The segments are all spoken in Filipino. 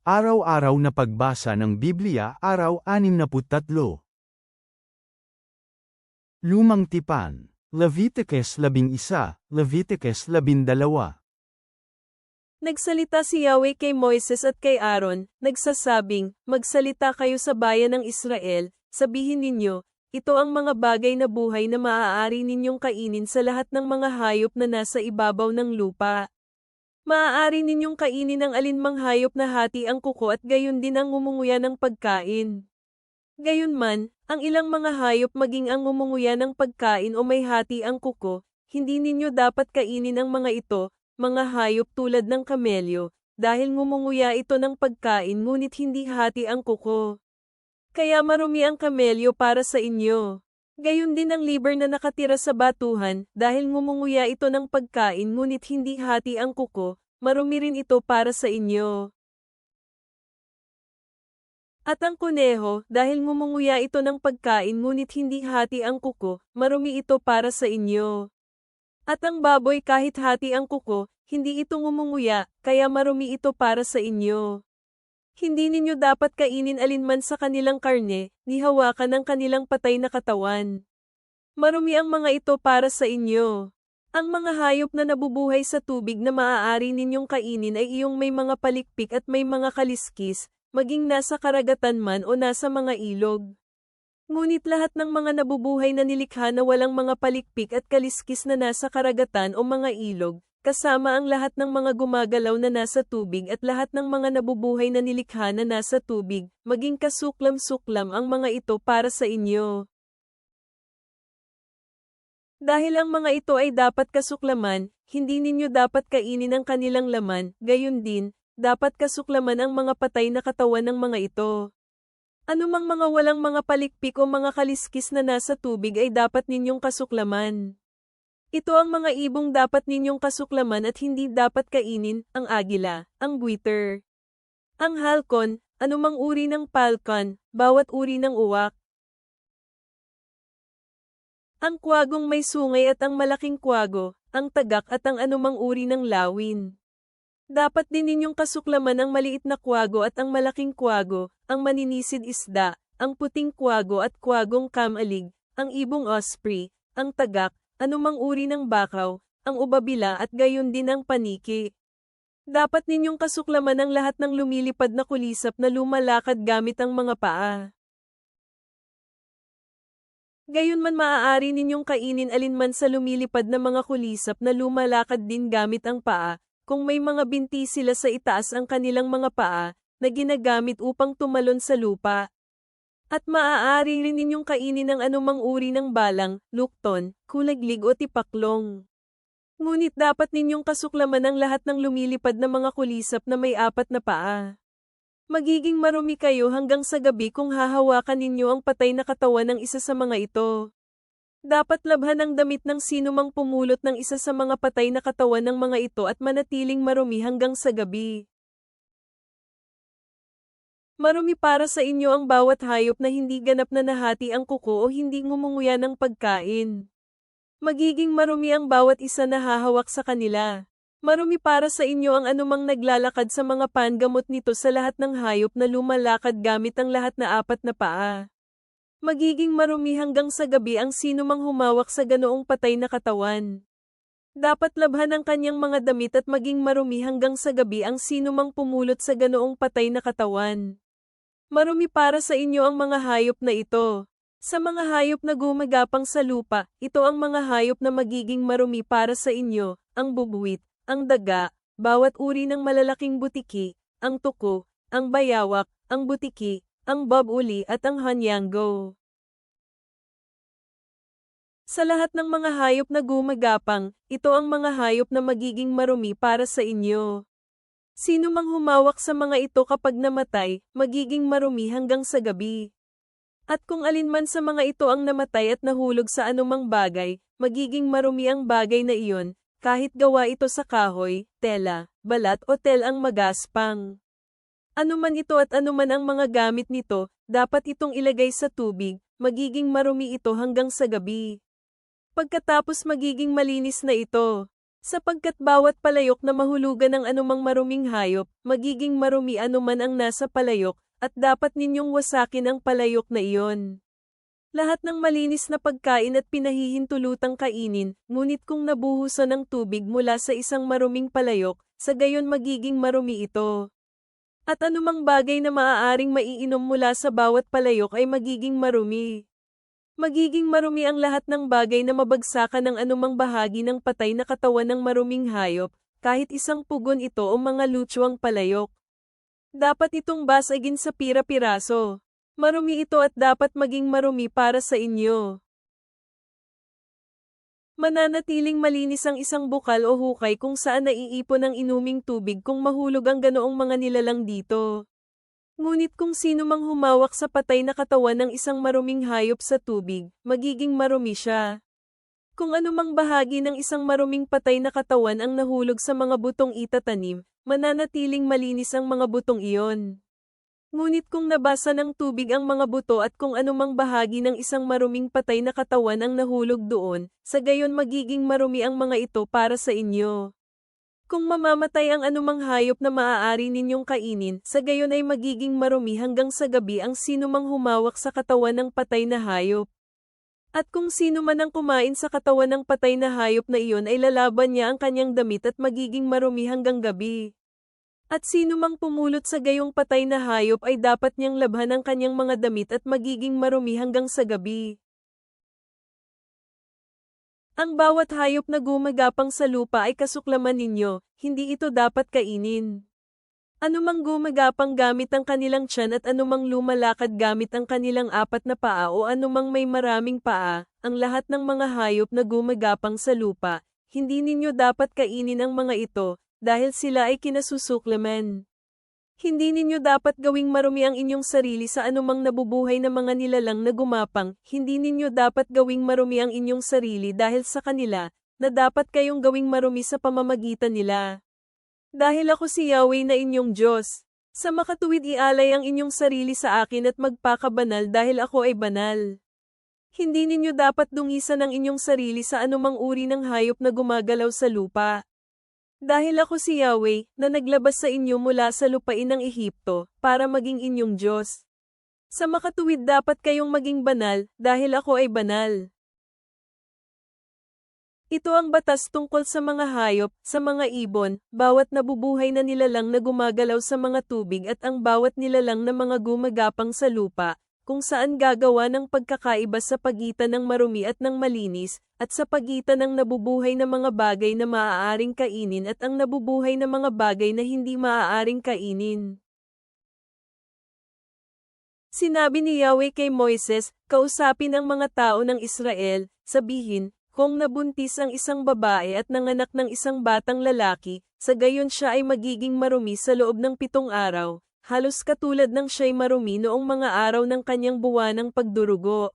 Araw-araw na pagbasa ng Biblia, Araw 63. Lumang Tipan, Leviticus 11, Leviticus 12. Nagsalita si Yahweh kay Moises at kay Aaron, nagsasabing, magsalita kayo sa bayan ng Israel, sabihin ninyo, ito ang mga bagay na buhay na maaari ninyong kainin sa lahat ng mga hayop na nasa ibabaw ng lupa. Maaari ninyong kainin ang alinmang hayop na hati ang kuko at gayon din ang ngumunguya ng pagkain. Gayunman, ang ilang mga hayop maging ang ngumunguya ng pagkain o may hati ang kuko, hindi ninyo dapat kainin ang mga ito, mga hayop tulad ng kamelyo, dahil ngumunguya ito ng pagkain ngunit hindi hati ang kuko. Kaya marumi ang kamelyo para sa inyo. Gayon din ang liber na nakatira sa batuhan, dahil ngumunguya ito ng pagkain ngunit hindi hati ang kuko, marumi rin ito para sa inyo. At ang kuneho, dahil ngumunguya ito ng pagkain ngunit hindi hati ang kuko, marumi ito para sa inyo. At ang baboy kahit hati ang kuko, hindi ito ngumunguya, kaya marumi ito para sa inyo. Hindi ninyo dapat kainin alinman sa kanilang karne, ni hawakan ang kanilang patay na katawan. Marumi ang mga ito para sa inyo. Ang mga hayop na nabubuhay sa tubig na maaari ninyong kainin ay iyong may mga palikpik at may mga kaliskis, maging nasa karagatan man o nasa mga ilog. Ngunit lahat ng mga nabubuhay na nilikha na walang mga palikpik at kaliskis na nasa karagatan o mga ilog, kasama ang lahat ng mga gumagalaw na nasa tubig at lahat ng mga nabubuhay na nilikha na nasa tubig, maging kasuklam-suklam ang mga ito para sa inyo. Dahil ang mga ito ay dapat kasuklaman, hindi ninyo dapat kainin ang kanilang laman, gayon din, dapat kasuklaman ang mga patay na katawan ng mga ito. Anumang mga walang mga palikpik o mga kaliskis na nasa tubig ay dapat ninyong kasuklaman. Ito ang mga ibong dapat ninyong kasuklaman at hindi dapat kainin, ang agila, ang buwiter, ang halcon, anumang uri ng falcon, bawat uri ng uwak, ang kwagong may sungay at ang malaking kwago, ang tagak at ang anumang uri ng lawin. Dapat din ninyong kasuklaman ang maliit na kwago at ang malaking kwago, ang maninisid isda, ang puting kwago at kwagong kamalig, ang ibong osprey, ang tagak, anumang uri ng bakaw, ang ubabila at gayon din ang paniki. Dapat ninyong kasuklaman ang lahat ng lumilipad na kulisap na lumalakad gamit ang mga paa. Gayunman maaari ninyong kainin alinman sa lumilipad na mga kulisap na lumalakad din gamit ang paa, kung may mga binti sila sa itaas ang kanilang mga paa, na ginagamit upang tumalon sa lupa. At maaari rin ninyong kainin ang anumang uri ng balang, lukton, kulaglig o tipaklong. Ngunit dapat ninyong kasuklaman ang lahat ng lumilipad na mga kulisap na may apat na paa. Magiging marumi kayo hanggang sa gabi kung hahawakan ninyo ang patay na katawan ng isa sa mga ito. Dapat labhan ang damit ng sinumang pumulot ng isa sa mga patay na katawan ng mga ito at manatiling marumi hanggang sa gabi. Marumi para sa inyo ang bawat hayop na hindi ganap na nahati ang kuko o hindi ngumunguya ng pagkain. Magiging marumi ang bawat isa na hahawak sa kanila. Marumi para sa inyo ang anumang naglalakad sa mga pangamot nito sa lahat ng hayop na lumalakad gamit ang lahat na apat na paa. Magiging marumi hanggang sa gabi ang sinumang humawak sa ganoong patay na katawan. Dapat labhan ang kanyang mga damit at maging marumi hanggang sa gabi ang sinumang pumulot sa ganoong patay na katawan. Marumi para sa inyo ang mga hayop na ito. Sa mga hayop na gumagapang sa lupa, ito ang mga hayop na magiging marumi para sa inyo, ang bubuwit, ang daga, bawat uri ng malalaking butiki, ang tuko, ang bayawak, ang butiki, ang babuli at ang hanyango. Sa lahat ng mga hayop na gumagapang, ito ang mga hayop na magiging marumi para sa inyo. Sino mang humawak sa mga ito kapag namatay, magiging marumi hanggang sa gabi. At kung alinman sa mga ito ang namatay at nahulog sa anumang bagay, magiging marumi ang bagay na iyon, kahit gawa ito sa kahoy, tela, balat o tel ang magaspang. Anuman ito at anuman ang mga gamit nito, dapat itong ilagay sa tubig, magiging marumi ito hanggang sa gabi. Pagkatapos magiging malinis na ito. Sapagkat bawat palayok na mahulugan ng anumang maruming hayop, magiging marumi anuman ang nasa palayok, at dapat ninyong wasakin ang palayok na iyon. Lahat ng malinis na pagkain at pinahihintulutang kainin, ngunit kung nabuhusan ng tubig mula sa isang maruming palayok, sa gayon magiging marumi ito. At anumang bagay na maaaring maiinom mula sa bawat palayok ay magiging marumi. Magiging marumi ang lahat ng bagay na mabagsakan ng anumang bahagi ng patay na katawan ng maruming hayop, kahit isang pugon ito o mga lutswang palayok. Dapat itong basagin sa pira-piraso. Marumi ito at dapat maging marumi para sa inyo. Mananatiling malinis ang isang bukal o hukay kung saan naiipon ang inuming tubig kung mahulog ang ganoong mga nilalang dito. Ngunit kung sino mang humawak sa patay na katawan ng isang maruming hayop sa tubig, magiging marumi siya. Kung anumang bahagi ng isang maruming patay na katawan ang nahulog sa mga butong itatanim, mananatiling malinis ang mga butong iyon. Ngunit kung nabasa ng tubig ang mga buto at kung anumang bahagi ng isang maruming patay na katawan ang nahulog doon, sa gayon magiging marumi ang mga ito para sa inyo. Kung mamamatay ang anumang hayop na maaari ninyong kainin, sa gayon ay magiging marumi hanggang sa gabi ang sino mang humawak sa katawan ng patay na hayop. At kung sino man ang kumain sa katawan ng patay na hayop na iyon ay lalaban niya ang kanyang damit at magiging marumi hanggang gabi. At sino mang pumulot sa gayong patay na hayop ay dapat niyang labhan ang kanyang mga damit at magiging marumi hanggang sa gabi. Ang bawat hayop na gumagapang sa lupa ay kasuklaman ninyo, hindi ito dapat kainin. Anumang gumagapang gamit ang kanilang tiyan at anumang lumalakad gamit ang kanilang apat na paa o anumang may maraming paa, ang lahat ng mga hayop na gumagapang sa lupa, hindi ninyo dapat kainin ang mga ito, dahil sila ay kinasusuklaman. Hindi ninyo dapat gawing marumi ang inyong sarili sa anumang nabubuhay na mga nilalang na gumapang, hindi ninyo dapat gawing marumi ang inyong sarili dahil sa kanila, na dapat kayong gawing marumi sa pamamagitan nila. Dahil ako si Yahweh na inyong Diyos, sa makatuwid ialay ang inyong sarili sa akin at magpakabanal dahil ako ay banal. Hindi ninyo dapat dungisan ang inyong sarili sa anumang uri ng hayop na gumagalaw sa lupa. Dahil ako si Yahweh, na naglabas sa inyo mula sa lupain ng Ehipto, para maging inyong Diyos. Sa makatuwid dapat kayong maging banal, dahil ako ay banal. Ito ang batas tungkol sa mga hayop, sa mga ibon, bawat nabubuhay na nilalang na gumagalaw sa mga tubig at ang bawat nilalang na mga gumagapang sa lupa, kung saan gagawa ng pagkakaiba sa pagitan ng marumi at ng malinis, at sa pagitan ng nabubuhay na mga bagay na maaaring kainin at ang nabubuhay na mga bagay na hindi maaaring kainin. Sinabi ni Yahweh kay Moises, kausapin ang mga tao ng Israel, sabihin, kung nabuntis ang isang babae at nanganak ng isang batang lalaki, sa gayon siya ay magiging marumi sa loob ng 7 araw. Halos katulad ng siya'y marumi noong mga araw ng kanyang buwanang pagdurugo.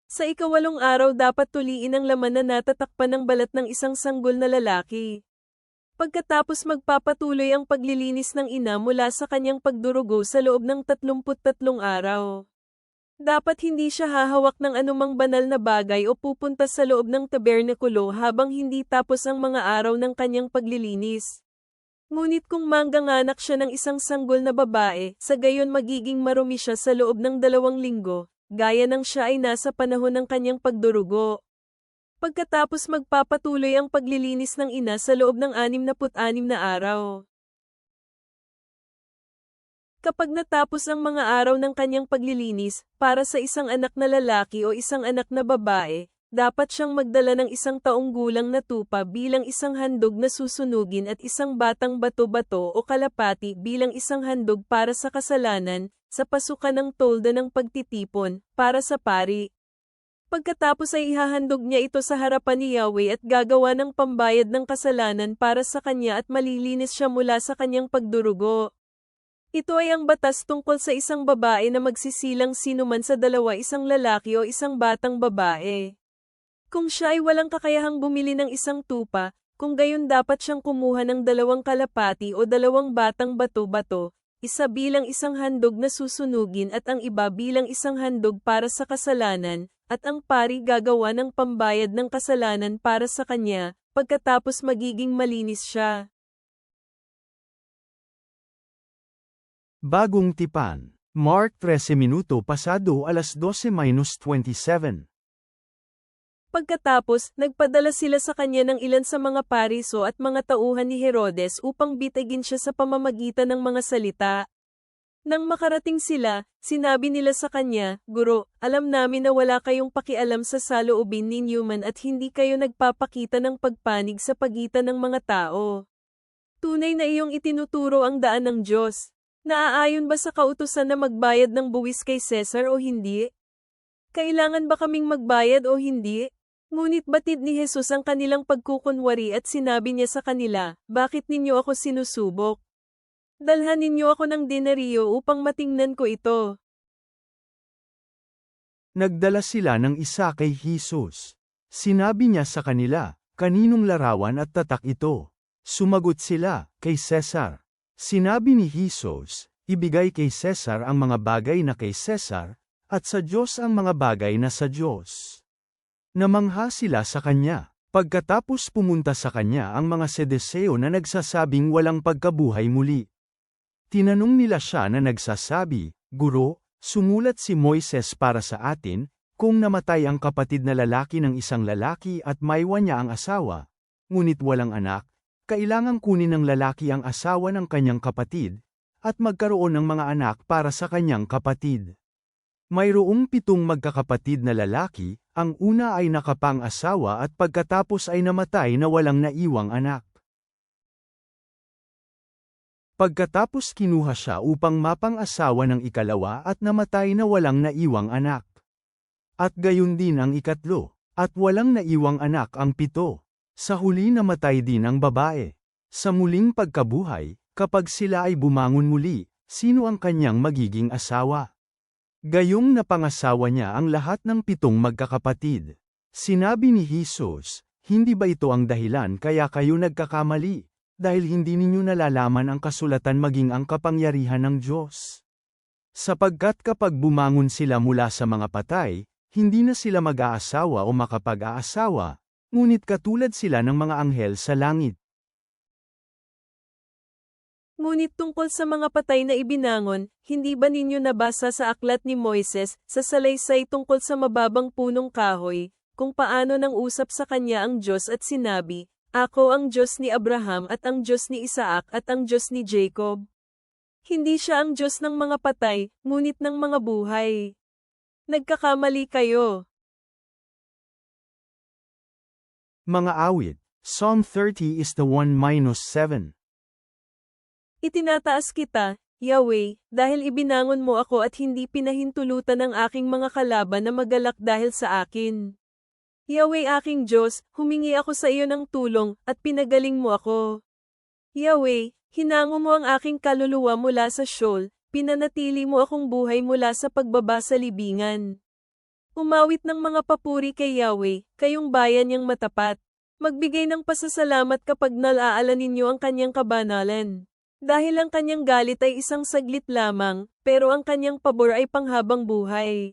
Sa 8 araw dapat tuliin ang laman na natatakpan ng balat ng isang sanggol na lalaki. Pagkatapos magpapatuloy ang paglilinis ng ina mula sa kanyang pagdurugo sa loob ng 33 araw. Dapat hindi siya hahawak ng anumang banal na bagay o pupunta sa loob ng tabernakulo habang hindi tapos ang mga araw ng kanyang paglilinis. Ngunit kung mangganganak siya ng isang sanggol na babae, sa gayon magiging marumi siya sa loob ng 2 linggo, gaya ng siya ay nasa panahon ng kanyang pagdurugo. Pagkatapos magpapatuloy ang paglilinis ng ina sa loob ng 66 na araw. Kapag natapos ang mga araw ng kanyang paglilinis, para sa isang anak na lalaki o isang anak na babae, dapat siyang magdala ng 1 taong gulang na tupa bilang isang handog na susunugin at isang batang bato-bato o kalapati bilang isang handog para sa kasalanan, sa pasukan ng tolda ng pagtitipon, para sa pari. Pagkatapos ay ihahandog niya ito sa harapan ni Yahweh at gagawa ng pambayad ng kasalanan para sa kanya at malilinis siya mula sa kanyang pagdurugo. Ito ay ang batas tungkol sa isang babae na magsisilang sinuman sa dalawa, isang lalaki o isang batang babae. Kung siya ay walang kakayahang bumili ng isang tupa, kung gayon dapat siyang kumuha ng 2 kalapati o 2 batang bato-bato, isa bilang isang handog na susunugin at ang iba bilang isang handog para sa kasalanan, at ang pari gagawa ng pambayad ng kasalanan para sa kanya, pagkatapos magiging malinis siya. Bagong tipan. Mark 13 minuto pasado alas 12:27. Pagkatapos, nagpadala sila sa kanya ng ilan sa mga pariso at mga tauhan ni Herodes upang bitagin siya sa pamamagitan ng mga salita. Nang makarating sila, sinabi nila sa kanya, "Guro, alam namin na wala kayong pakialam sa saloobin ni Newman at hindi kayo nagpapakita ng pagpanig sa pagitan ng mga tao. Tunay na iyong itinuturo ang daan ng Diyos. Naaayon ba sa kautusan na magbayad ng buwis kay Cesar o hindi? Kailangan ba kaming magbayad o hindi?" Ngunit batid ni Jesus ang kanilang pagkukunwari at sinabi niya sa kanila, "Bakit ninyo ako sinusubok? Dalhan ninyo ako ng denaryo upang matingnan ko ito." Nagdala sila ng isa kay Jesus. Sinabi niya sa kanila, "Kaninong larawan at tatak ito?" Sumagot sila, "Kay Cesar." Sinabi ni Jesus, "Ibigay kay Cesar ang mga bagay na kay Cesar, at sa Diyos ang mga bagay na sa Diyos." Namangha sila sa kanya. Pagkatapos pumunta sa kanya ang mga Sedeseo na nagsasabing walang pagkabuhay muli. Tinanong nila siya na nagsasabi, "Guro, sumulat si Moises para sa atin, kung namatay ang kapatid na lalaki ng isang lalaki at maiwan niya ang asawa, ngunit walang anak, kailangang kunin ng lalaki ang asawa ng kanyang kapatid, at magkaroon ng mga anak para sa kanyang kapatid. Mayroong 7 magkakapatid na lalaki, ang una ay nakapang-asawa at pagkatapos ay namatay na walang naiwang anak. Pagkatapos kinuha siya upang mapang-asawa ng ikalawa at namatay na walang naiwang anak. At gayon din ang ikatlo, at walang naiwang anak ang 7. Sa huli namatay din ang babae. Sa muling pagkabuhay, kapag sila ay bumangon muli, sino ang kanyang magiging asawa? Gayong napangasawa niya ang lahat ng 7 magkakapatid. Sinabi ni Jesus, "Hindi ba ito ang dahilan kaya kayo nagkakamali, dahil hindi ninyo nalalaman ang kasulatan maging ang kapangyarihan ng Diyos? Sapagkat kapag bumangon sila mula sa mga patay, hindi na sila mag-aasawa o makapag-aasawa, ngunit katulad sila ng mga anghel sa langit." Ngunit tungkol sa mga patay na ibinangon, hindi ba ninyo nabasa sa aklat ni Moises, sa salaysay tungkol sa mababang punong kahoy, kung paano nang usap sa kanya ang Diyos at sinabi, "Ako ang Diyos ni Abraham at ang Diyos ni Isaac at ang Diyos ni Jacob"? Hindi siya ang Diyos ng mga patay, ngunit ng mga buhay. Nagkakamali kayo. Mga awit, Psalm 30 is the 1-7. Itinataas kita, Yahweh, dahil ibinangon mo ako at hindi pinahintulutan ang aking mga kalaban na magalak dahil sa akin. Yahweh aking Diyos, humingi ako sa iyo ng tulong, at pinagaling mo ako. Yahweh, hinango mo ang aking kaluluwa mula sa Sheol, pinanatili mo akong buhay mula sa pagbaba sa libingan. Umawit ng mga papuri kay Yahweh, kayong bayan niyang matapat. Magbigay ng pasasalamat kapag nalaala ninyo ang kanyang kabanalan. Dahil ang kanyang galit ay isang saglit lamang, pero ang kanyang pabor ay panghabang buhay.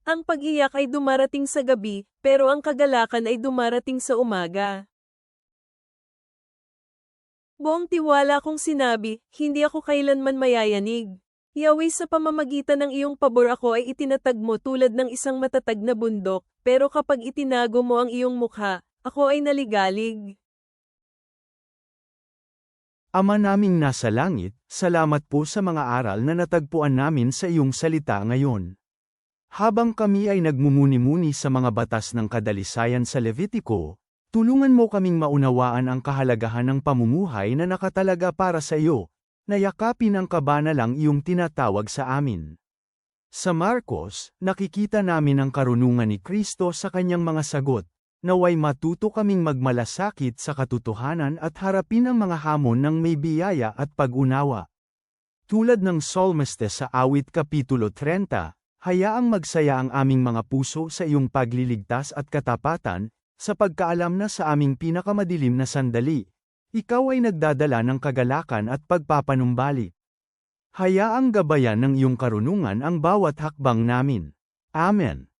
Ang pag-iyak ay dumarating sa gabi, pero ang kagalakan ay dumarating sa umaga. Buong tiwala kong sinabi, hindi ako kailanman mayayanig. Yahweh, sa pamamagitan ng iyong pabor ako ay itinatag mo tulad ng isang matatag na bundok, pero kapag itinago mo ang iyong mukha, ako ay naligalig. Ama naming nasa langit, salamat po sa mga aral na natagpuan namin sa iyong salita ngayon. Habang kami ay nagmumuni-muni sa mga batas ng kadalisayan sa Levitiko, tulungan mo kaming maunawaan ang kahalagahan ng pamumuhay na nakatalaga para sa iyo, na yakapin ang kabanalang iyong tinatawag sa amin. Sa Marcos, nakikita namin ang karunungan ni Kristo sa kanyang mga sagot. Naway matuto kaming magmalasakit sa katotohanan at harapin ang mga hamon ng may biyaya at pag-unawa. Tulad ng Psalmiste sa Awit Kapitulo 30, hayaang magsaya ang aming mga puso sa iyong pagliligtas at katapatan, sa pagkaalam na sa aming pinakamadilim na sandali, ikaw ay nagdadala ng kagalakan at pagpapanumbalik. Hayaang gabayan ng iyong karunungan ang bawat hakbang namin. Amen.